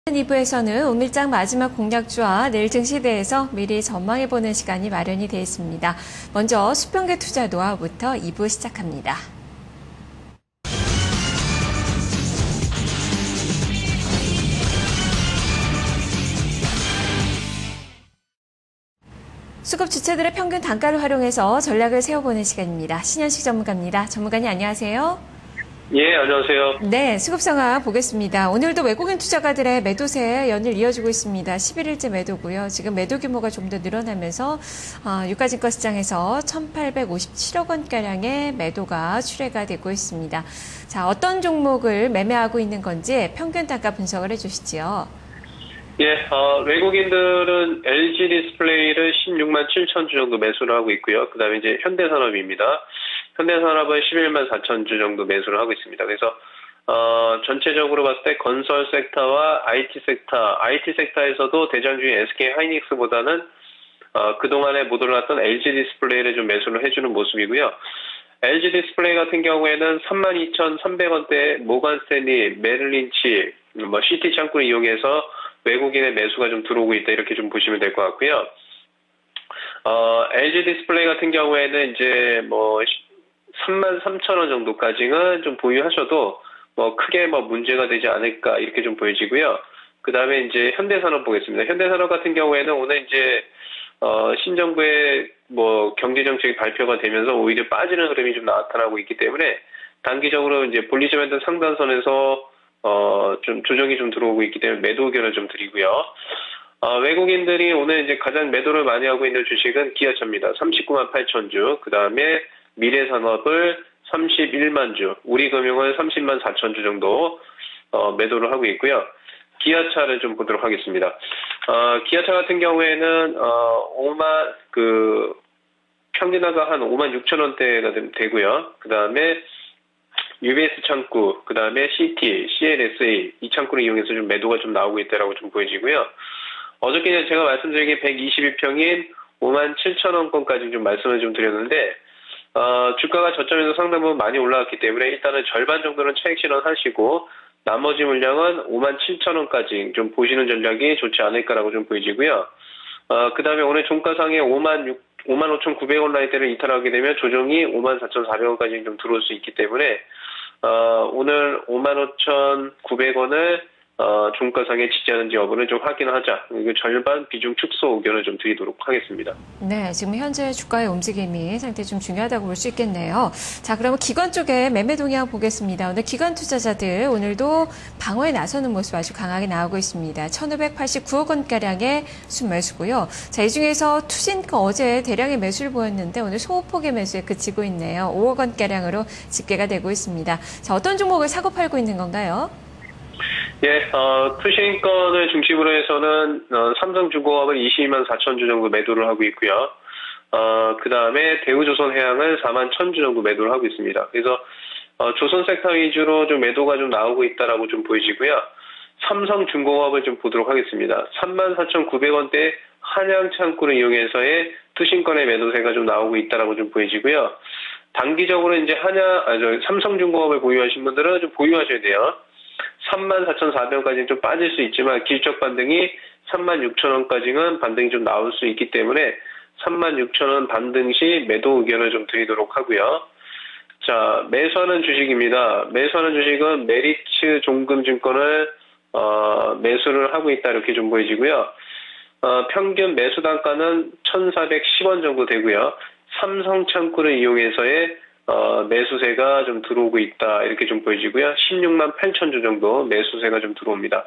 2부에서는 오늘장 마지막 공략주와 내일 증시에 대해서 미리 전망해보는 시간이 마련이 되어 있습니다. 먼저 수평계 투자 노하우부터 2부 시작합니다. 수급 주체들의 평균 단가를 활용해서 전략을 세워보는 시간입니다. 신현식 전문가입니다. 전문가님 안녕하세요. 예, 안녕하세요. 네, 수급 상황 보겠습니다. 오늘도 외국인 투자가들의 매도세 연일 이어지고 있습니다. 11일째 매도고요. 지금 매도 규모가 좀 더 늘어나면서 유가증권 시장에서 1,857억 원가량의 매도가 출회가 되고 있습니다. 자, 어떤 종목을 매매하고 있는 건지 평균 단가 분석을 해주시지요. 예, 외국인들은 LG 디스플레이를 16만 7천 주 정도 매수를 하고 있고요. 그 다음에 이제 현대산업입니다. 현대산업은 11만 4천 주 정도 매수를 하고 있습니다. 그래서, 전체적으로 봤을 때 건설 섹터와 IT 섹터에서도 대장주인 SK 하이닉스보다는, 그동안에 못 올랐던 LG 디스플레이를 좀 매수를 해주는 모습이고요. LG 디스플레이 같은 경우에는 32,300원대 모건 스탠리, 메릴린치, 시티 창구를 이용해서 외국인의 매수가 좀 들어오고 있다 이렇게 좀 보시면 될 것 같고요. LG 디스플레이 같은 경우에는 이제 33,000원 정도까지는 좀 보유하셔도 크게 문제가 되지 않을까 이렇게 좀 보여지고요. 그 다음에 이제 현대산업 보겠습니다. 현대산업 같은 경우에는 오늘 이제 신정부의 경제정책이 발표가 되면서 오히려 빠지는 흐름이 좀 나타나고 있기 때문에 단기적으로 이제 볼리지밴드 상단선에서 좀 조정이 좀 들어오고 있기 때문에 매도 의견을 좀 드리고요. 외국인들이 오늘 이제 가장 매도를 많이 하고 있는 주식은 기아차입니다. 39만 8천 주. 그 다음에 미래산업을 31만 주. 우리금융을 30만 4천 주 정도, 매도를 하고 있고요. 기아차를 좀 보도록 하겠습니다. 기아차 같은 경우에는, 평균화가 한 5만 6천 원대가 되고요. 그 다음에 UBS 창구, 그 다음에 CT, CLSA, 이 창구를 이용해서 좀 매도가 좀 나오고 있다라고 좀 보여지고요. 어저께 제가 말씀드린 게 122평인 5만 7천 원권까지 좀 말씀을 좀 드렸는데, 주가가 저점에서 상당 부분 많이 올라왔기 때문에 일단은 절반 정도는 차익 실현하시고, 나머지 물량은 5만 7천 원까지 좀 보시는 전략이 좋지 않을까라고 좀 보여지고요. 그 다음에 오늘 종가상에 5만 5,900원 라인대를 이탈하게 되면 조정이 5만 4,400원까지 좀 들어올 수 있기 때문에, 오늘 55,900원을 종가상에 지지하는지 여부는 좀 확인하자. 그리고 절반 비중 축소 의견을 좀 드리도록 하겠습니다. 네, 지금 현재 주가의 움직임이 상당히 좀 중요하다고 볼 수 있겠네요. 자, 그러면 기관 쪽에 매매 동향 보겠습니다. 오늘 기관 투자자들 오늘도 방어에 나서는 모습 아주 강하게 나오고 있습니다. 1,589억 원가량의 순매수고요. 자, 이 중에서 투신거 어제 대량의 매수를 보였는데 오늘 소폭의 매수에 그치고 있네요. 5억 원가량으로 집계가 되고 있습니다. 자, 어떤 종목을 사고 팔고 있는 건가요? 예, 투신권을 중심으로 해서는, 삼성중공업을 22만 4천 주 정도 매도를 하고 있고요. 그 다음에 대우조선해양을 4만 1천 주 정도 매도를 하고 있습니다. 그래서, 조선 섹터 위주로 좀 매도가 좀 나오고 있다라고 좀 보여지고요. 삼성중공업을 좀 보도록 하겠습니다. 34,900원대 한양 창구를 이용해서의 투신권의 매도세가 좀 나오고 있다라고 좀 보여지고요. 단기적으로 이제 삼성중공업을 보유하신 분들은 좀 보유하셔야 돼요. 34,400원까지는 좀 빠질 수 있지만 기술적 반등이 36,000원까지는 반등이 좀 나올 수 있기 때문에 36,000원 반등 시 매도 의견을 좀 드리도록 하고요. 자, 매수하는 주식입니다. 매수하는 주식은 메리츠 종금증권을 매수를 하고 있다 이렇게 좀 보여지고요. 평균 매수 단가는 1,410원 정도 되고요. 삼성창구를 이용해서의 매수세가 좀 들어오고 있다 이렇게 좀 보여지고요. 16만 8천 주 정도 매수세가 좀 들어옵니다.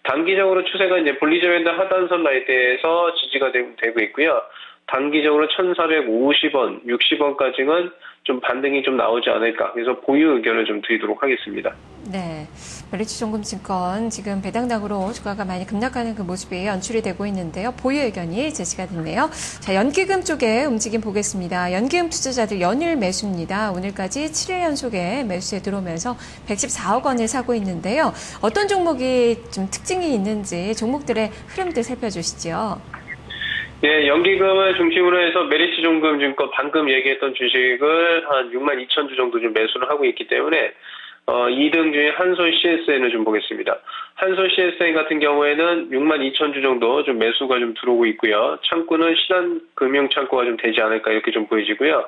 단기적으로 추세가 이제 볼리저밴드 하단선 라인대에서 지지가 되고 있고요. 단기적으로 1,450원, 60원까지는 좀 반등이 좀 나오지 않을까. 그래서 보유 의견을 좀 드리도록 하겠습니다. 네. 메리츠종금증권 지금 배당락으로 주가가 많이 급락하는 그 모습이 연출이 되고 있는데요. 보유 의견이 제시가 됐네요. 자, 연기금 쪽에 움직임 보겠습니다. 연기금 투자자들 연일 매수입니다. 오늘까지 7일 연속에 매수에 들어오면서 114억 원을 사고 있는데요. 어떤 종목이 좀 특징이 있는지 종목들의 흐름들 살펴주시죠. 예, 연기금을 중심으로 해서 메리츠종금증권 방금 얘기했던 주식을 한 6만 2천 주 정도 좀 매수를 하고 있기 때문에 2등 중에 한솔 CSN을 좀 보겠습니다. 한솔 CSN 같은 경우에는 62,000주 정도 좀 매수가 좀 들어오고 있고요. 창구는 신한금융창구가 좀 되지 않을까 이렇게 좀 보여지고요.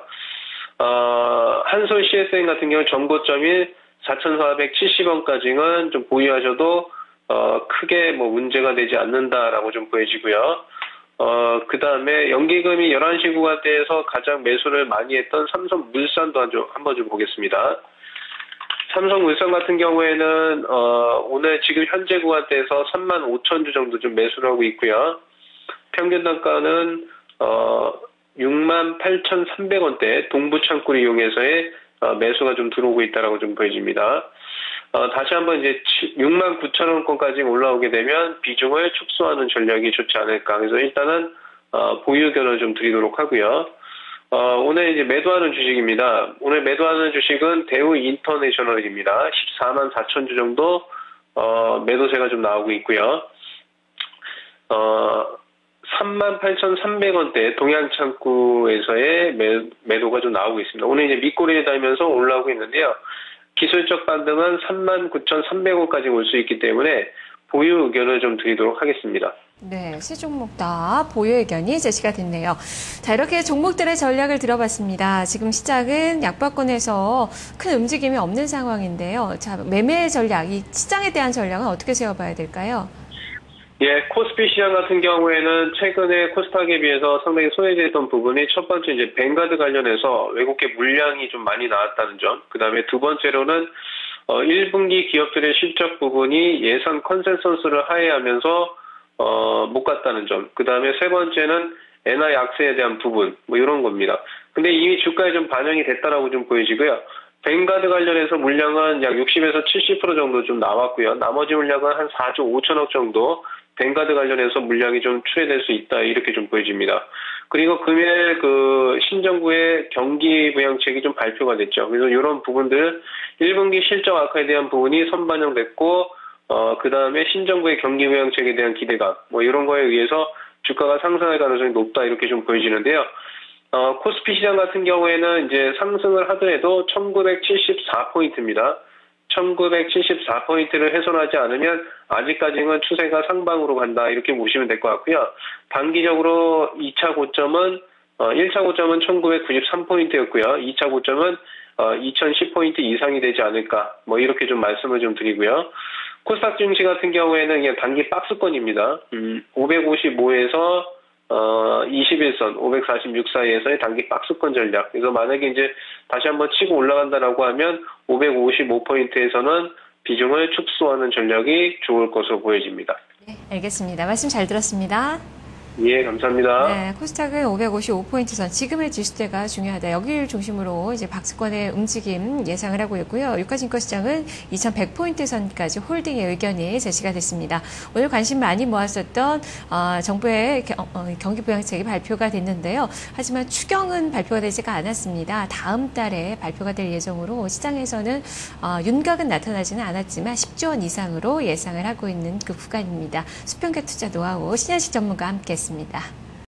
한솔 CSN 같은 경우 전고점이 4,470원까지는 좀 보유하셔도 크게 뭐 문제가 되지 않는다라고 좀 보여지고요. 그 다음에 연기금이 11시 구간대에서 가장 매수를 많이 했던 삼성물산도 한번 좀 보겠습니다. 삼성물산 같은 경우에는 오늘 지금 현재 구간대에서 35,000주 정도 좀 매수를 하고 있고요. 평균 단가는 68,300원대 동부 창구를 이용해서의 매수가 좀 들어오고 있다라고 좀 보여집니다. 다시 한번 이제 69,000원권까지 올라오게 되면 비중을 축소하는 전략이 좋지 않을까. 그래서 일단은 보유 견을 좀 드리도록 하고요. 오늘 이제 매도하는 주식입니다. 오늘 매도하는 주식은 대우 인터내셔널입니다. 144,000주 정도 매도세가 좀 나오고 있고요. 38,300원대 동양창구에서의 매도가 좀 나오고 있습니다. 오늘 이제 밑꼬리에 닿으면서 올라오고 있는데요. 기술적 반등은 39,300원까지 올 수 있기 때문에 보유 의견을 좀 드리도록 하겠습니다. 네, 세 종목 다 보유 의견이 제시가 됐네요. 자, 이렇게 종목들의 전략을 들어봤습니다. 지금 시장은 약박권에서 큰 움직임이 없는 상황인데요. 자, 매매 전략, 이 시장에 대한 전략은 어떻게 세워봐야 될까요? 예, 코스피 시장 같은 경우에는 최근에 코스닥에 비해서 상당히 소외됐던 부분이 첫 번째 이제 뱅가드 관련해서 외국계 물량이 좀 많이 나왔다는 점. 그 다음에 두 번째로는 1분기 기업들의 실적 부분이 예상 컨센서스를 하회하면서 못 갔다는 점. 그 다음에 세 번째는 엔화 약세에 대한 부분. 뭐 이런 겁니다. 근데 이미 주가에 좀 반영이 됐다라고 좀 보여지고요. 뱅가드 관련해서 물량은 약 60에서 70% 정도 좀 나왔고요. 나머지 물량은 한 4조 5천억 정도 뱅가드 관련해서 물량이 좀 출회될 수 있다 이렇게 좀 보여집니다. 그리고 금일 그 신정부의 경기 부양책이 좀 발표가 됐죠. 그래서 이런 부분들 1분기 실적 악화에 대한 부분이 선반영됐고 그 다음에 신정부의 경기 부양책에 대한 기대감 뭐 이런 거에 의해서 주가가 상승할 가능성이 높다 이렇게 좀 보여지는데요. 코스피 시장 같은 경우에는 이제 상승을 하더라도 1974포인트입니다. 1974포인트를 훼손하지 않으면 아직까지는 추세가 상방으로 간다 이렇게 보시면 될 것 같고요. 단기적으로 2차 고점은 1차 고점은 1993포인트였고요. 2차 고점은 2010포인트 이상이 되지 않을까 뭐 이렇게 좀 말씀을 좀 드리고요. 코스닥 증시 같은 경우에는 그냥 단기 박스권입니다. 555에서 21선, 546 사이에서의 단기 박스권 전략. 그래서 만약에 이제 다시 한번 치고 올라간다라고 하면 555포인트에서는 비중을 축소하는 전략이 좋을 것으로 보여집니다. 네, 알겠습니다. 말씀 잘 들었습니다. 예, 감사합니다. 네, 코스닥은 555포인트 선, 지금의 지수대가 중요하다. 여기를 중심으로 이제 박스권의 움직임 예상을 하고 있고요. 유가증권시장은 2100포인트 선까지 홀딩의 의견이 제시가 됐습니다. 오늘 관심 많이 모았었던 정부의 경기 부양책이 발표가 됐는데요. 하지만 추경은 발표가 되지가 않았습니다. 다음 달에 발표가 될 예정으로 시장에서는 윤곽은 나타나지는 않았지만 10조 원 이상으로 예상을 하고 있는 그 구간입니다. 수평계 투자 노하우 신현식 전문가와 함께했습니다.